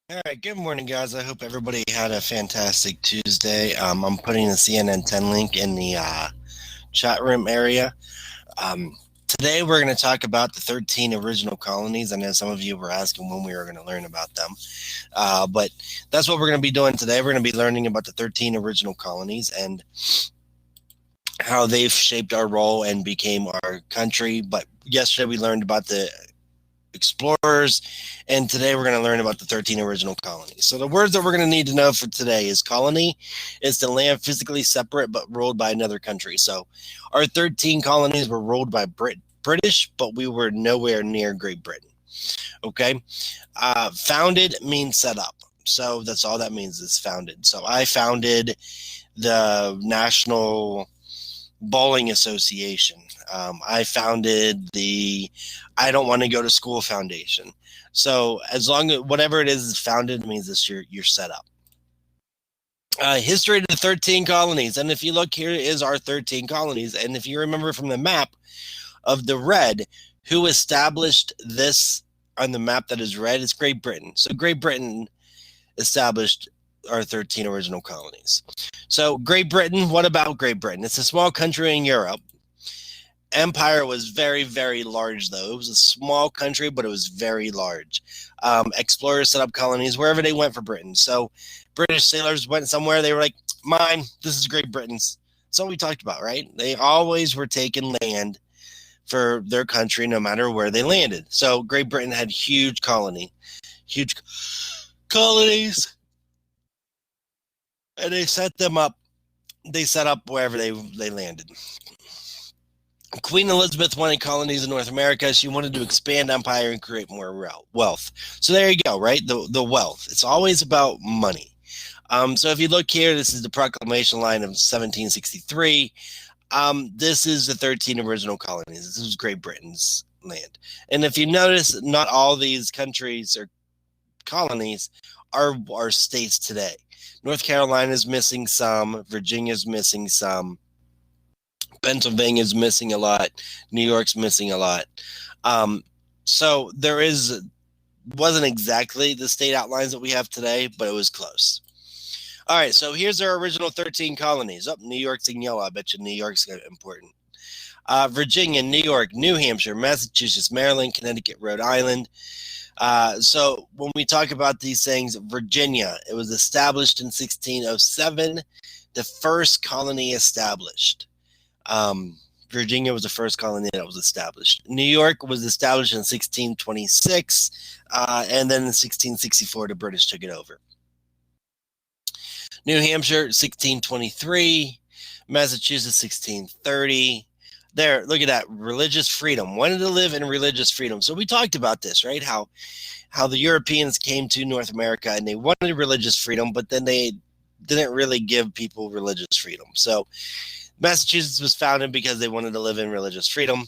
All right, good morning, guys. I hope everybody had a fantastic Tuesday. I'm putting the CNN 10 link in the chat room area. Today, we're going to talk about the 13 original colonies. I know some of you were asking when we were going to learn about them, but that's what we're going to be doing today. We're going to be learning about the 13 original colonies and how they've shaped our role and became our country. But yesterday, we learned about the explorers, and today we're going to learn about the 13 original colonies. So the words that we're going to need to know for today is colony is the land physically separate but ruled by another country. So our 13 colonies were ruled by British, but we were nowhere near Great Britain. Okay. Founded means set up. So that's all that means is founded. So I founded the National Bowling Association. I founded the I Don't Want to Go to School Foundation. So as long as whatever it is founded means this you're set up. History of the 13 colonies. And if you look, here is our 13 colonies. And if you remember from the map of the red, who established this on the map that is red, it's Great Britain. So Great Britain established our 13 original colonies. So Great Britain, what about Great Britain? It's a small country in Europe. Empire was very, very large, though. It was a small country, but it was very large. Explorers set up colonies wherever they went for Britain. So British sailors went somewhere. They were like, mine, this is Great Britain's. That's all we talked about, right? They always were taking land for their country, no matter where they landed. So Great Britain had huge colonies, and they set them up. They set up wherever they landed. Queen Elizabeth wanted colonies in North America. She wanted to expand empire and create more wealth. So there you go, right? The wealth. It's always about money. So if you look here, this is the proclamation line of 1763. This is the 13 original colonies. This was Great Britain's land. And if you notice, not all these countries or colonies are states today. North Carolina is missing some. Virginia's missing some. Pennsylvania's missing a lot. New York's missing a lot. So there wasn't exactly the state outlines that we have today, but it was close. All right, so here's our original 13 colonies. New York's in yellow. I bet you New York's important. Virginia, New York, New Hampshire, Massachusetts, Maryland, Connecticut, Rhode Island. So when we talk about these things, Virginia, it was established in 1607, the first colony established. Virginia was the first colony that was established. New York was established in 1626, and then in 1664, the British took it over. New Hampshire, 1623, Massachusetts, 1630. There, look at that, religious freedom. Wanted to live in religious freedom. So we talked about this, right? How the Europeans came to North America and they wanted religious freedom, but then they didn't really give people religious freedom. So Massachusetts was founded because they wanted to live in religious freedom.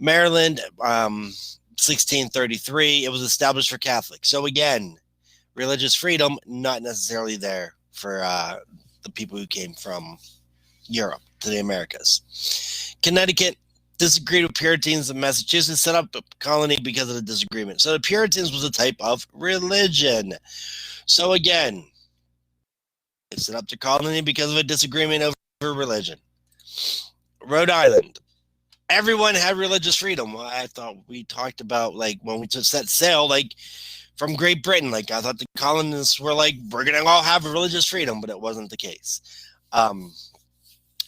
Maryland, 1633, it was established for Catholics. So again, religious freedom, not necessarily there for the people who came from Europe to the Americas. Connecticut disagreed with Puritans, and Massachusetts set up a colony because of the disagreement. So the Puritans was a type of religion. So again, it set up the colony because of a disagreement over religion. Rhode Island, everyone had religious freedom. I thought we talked about, like, when we just set sail, like, from Great Britain, like, I thought the colonists were like, we're going to all have religious freedom, but it wasn't the case. Rhode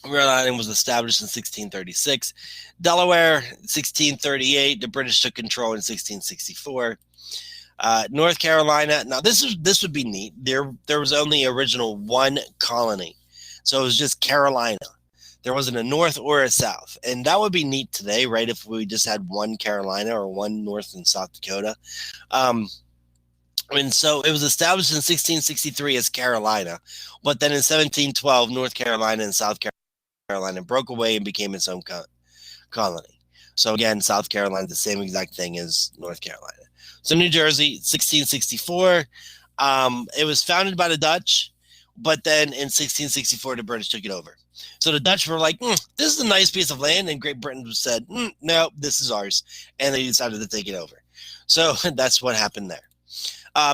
Island was established in 1636. Delaware, 1638. The British took control in 1664. North Carolina. Now, this would be neat. There was only original one colony. So it was just Carolina. There wasn't a north or a south. And that would be neat today, right, if we just had one Carolina or one North and South Dakota. And so it was established in 1663 as Carolina. But then in 1712, North Carolina and South Carolina broke away and became its own colony. So again, South Carolina, the same exact thing as North Carolina. So New Jersey, 1664. It was founded by the Dutch, but then in 1664, the British took it over. So the Dutch were like, this is a nice piece of land. And Great Britain said, no, this is ours. And they decided to take it over. So that's what happened there.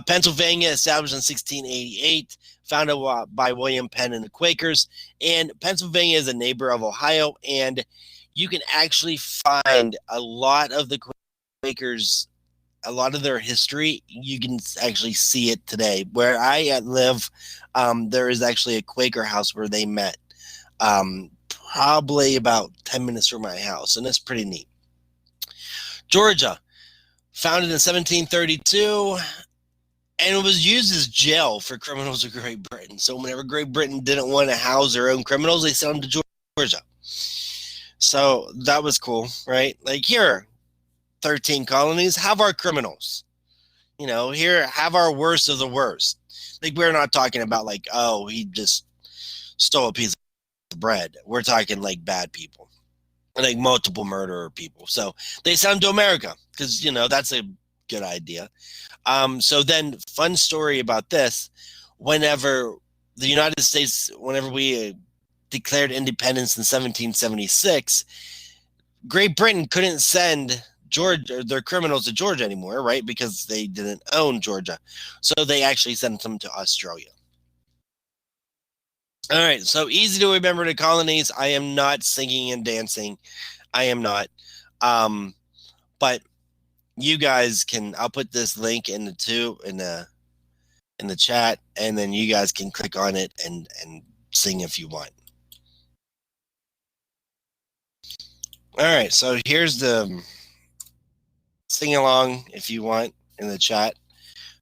Pennsylvania, established in 1688, founded by William Penn and the Quakers. And Pennsylvania is a neighbor of Ohio, and you can actually find a lot of the Quakers, a lot of their history. You can actually see it today. Where I live, there is actually a Quaker house where they met, probably about 10 minutes from my house, and it's pretty neat. Georgia, founded in 1732, and it was used as jail for criminals of Great Britain. So whenever Great Britain didn't want to house their own criminals, they sent them to Georgia. So that was cool, right? Like, here, 13 colonies, have our criminals. You know, here, have our worst of the worst. Like, we're not talking about like, oh, he just stole a piece of bread. We're talking like bad people, like multiple murderer people. So they sent them to America because, you know, that's a good idea. So then, fun story about this, whenever the United States, whenever we declared independence in 1776, Great Britain couldn't send Georgia, their criminals, to Georgia anymore, right? Because they didn't own Georgia. So they actually sent them to Australia. All right, so easy to remember the colonies. I am not singing and dancing. I am not. But you guys can, I'll put this link in the chat, and then you guys can click on it and sing if you want. All right, so here's the sing along if you want in the chat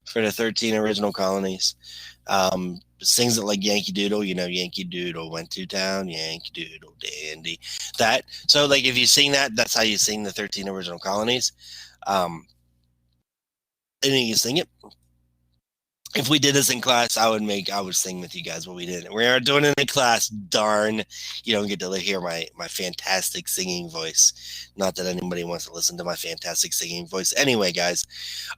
for the 13 original colonies. Sings it like Yankee Doodle, you know, Yankee Doodle went to town, Yankee Doodle dandy. That, so like if you sing that, that's how you sing the 13 original colonies. And then you sing it. If we did this in class, I would sing with you guys, but we didn't. We aren't doing it in class. Darn, you don't get to hear my fantastic singing voice. Not that anybody wants to listen to my fantastic singing voice. Anyway, guys.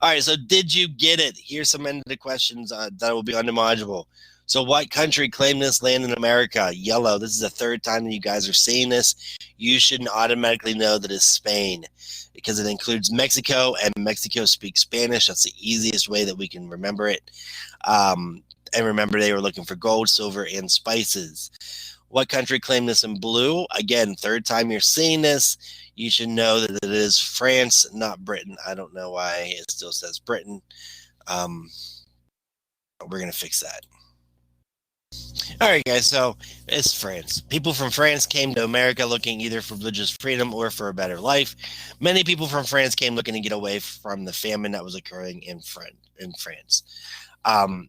All right, so did you get it? Here's some end of the questions that will be on the module. So what country claimed this land in America? Yellow. This is the third time that you guys are seeing this. You should automatically know that it's Spain, because it includes Mexico, and Mexico speaks Spanish. That's the easiest way that we can remember it. And remember, they were looking for gold, silver, and spices. What country claimed this in blue? Again, third time you're seeing this. You should know that it is France, not Britain. I don't know why it still says Britain. We're going to fix that. All right, guys, so it's France. People from France came to America looking either for religious freedom or for a better life. Many people from France came looking to get away from the famine that was occurring in France.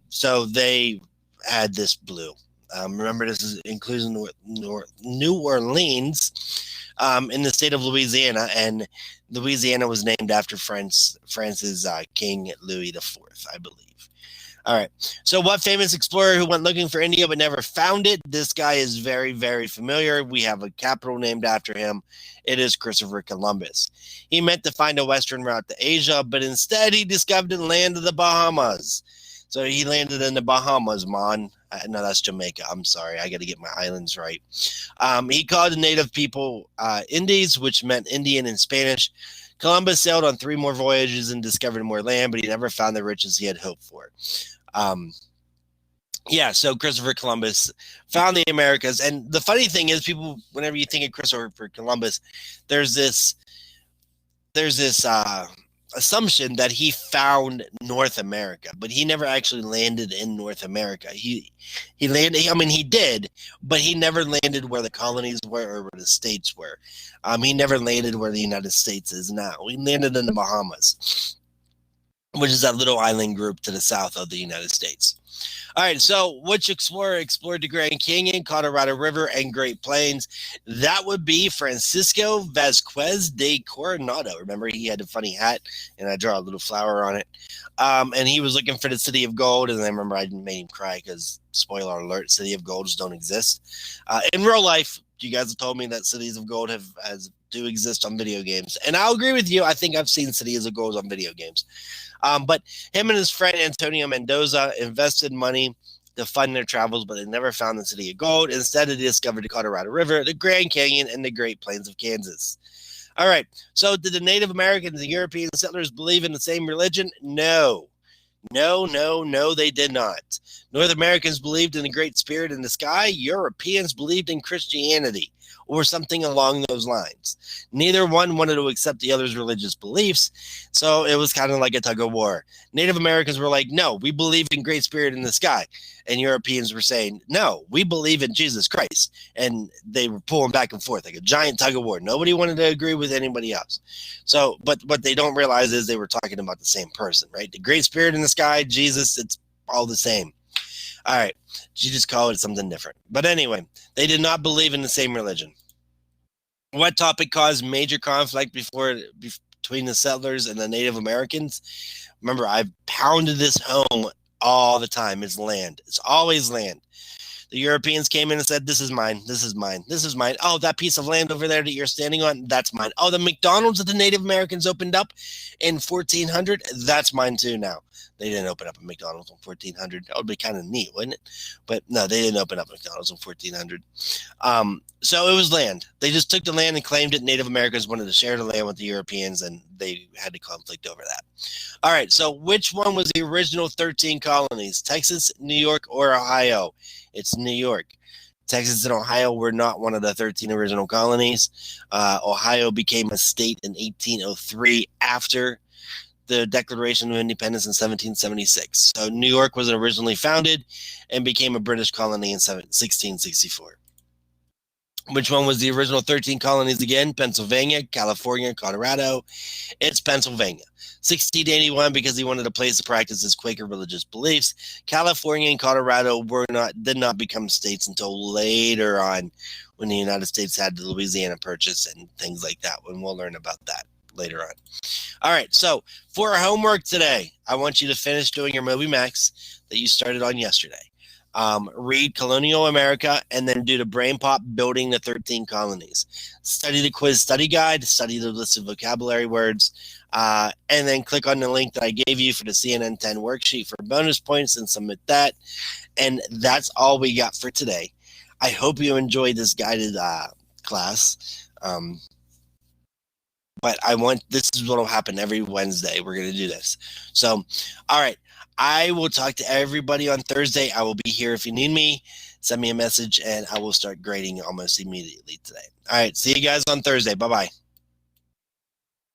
So they had this blue. Remember, this includes New Orleans in the state of Louisiana, and Louisiana was named after France's King Louis IV, I believe. All right. So what famous explorer who went looking for India but never found it? This guy is very, very familiar. We have a capital named after him. It is Christopher Columbus. He meant to find a western route to Asia, but instead he discovered the land of the Bahamas. So he landed in the Bahamas, man. No, that's Jamaica. I'm sorry. I got to get my islands right. He called the native people Indies, which meant Indian in Spanish. Columbus sailed on 3 more voyages and discovered more land, but he never found the riches he had hoped for. So Christopher Columbus found the Americas. And the funny thing is, people, whenever you think of Christopher Columbus, there's this assumption that he found North America, but he never actually landed in North America. He landed, I mean, he did, but he never landed where the colonies were or where the states were. He never landed where the United States is now. He landed in the Bahamas, which is that little island group to the south of the United States. All right, so which explorer explored the Grand Canyon, Colorado River, and Great Plains? That would be Francisco Vasquez de Coronado. Remember, he had a funny hat, and I draw a little flower on it. And he was looking for the City of Gold, and I remember I made him cry because, spoiler alert, City of Golds don't exist. In real life, you guys have told me that Cities of Gold do exist on video games, and I'll agree with you. I think I've seen Cities of Gold on video games. But him and his friend Antonio Mendoza invested money to fund their travels, but they never found the City of Gold. Instead, they discovered the Colorado River, the Grand Canyon, and the Great Plains of Kansas. All right, so did the Native Americans and European settlers believe in the same religion? No. No, no, no, they did not. North Americans believed in the Great Spirit in the sky. Europeans believed in Christianity or something along those lines. Neither one wanted to accept the other's religious beliefs, so it was kind of like a tug of war. Native Americans were like, no, we believe in Great Spirit in the sky. And Europeans were saying, no, we believe in Jesus Christ. And they were pulling back and forth like a giant tug of war. Nobody wanted to agree with anybody else. So, but what they don't realize is they were talking about the same person, right? The Great Spirit in the sky, Jesus, it's all the same. All right. You just call it something different. But anyway, they did not believe in the same religion. What topic caused major conflict between the settlers and the Native Americans? Remember, I've pounded this home all the time. It's land. It's always land. The Europeans came in and said, this is mine, this is mine, this is mine. Oh, that piece of land over there that you're standing on, that's mine. Oh, the McDonald's that the Native Americans opened up in 1400, that's mine too now. They didn't open up a McDonald's in 1400. That would be kind of neat, wouldn't it? But no, they didn't open up McDonald's in 1400. So it was land. They just took the land and claimed it. Native Americans wanted to share the land with the Europeans, and they had to conflict over that. All right, so which one was the original 13 colonies? Texas, New York, or Ohio? It's New York. Texas and Ohio were not one of the 13 original colonies. Ohio became a state in 1803 after the Declaration of Independence in 1776. So New York was originally founded and became a British colony in 1664. Which one was the original 13 colonies again? Pennsylvania, California, Colorado. It's Pennsylvania. 1681 because he wanted a place to practice his Quaker religious beliefs. California and Colorado did not become states until later on when the United States had the Louisiana Purchase and things like that. And we'll learn about that later on. All right, so for our homework today, I want you to finish doing your Moby Max that you started on yesterday. Read Colonial America, and then do the brain pop building the 13 colonies. Study the quiz study guide, study the list of vocabulary words, and then click on the link that I gave you for the CNN 10 worksheet for bonus points and submit that. And that's all we got for today. I hope you enjoyed this guided class. But this is what will happen every Wednesday. We're going to do this. So, all right. I will talk to everybody on Thursday. I will be here if you need me. Send me a message, and I will start grading almost immediately today. All right. See you guys on Thursday. Bye-bye.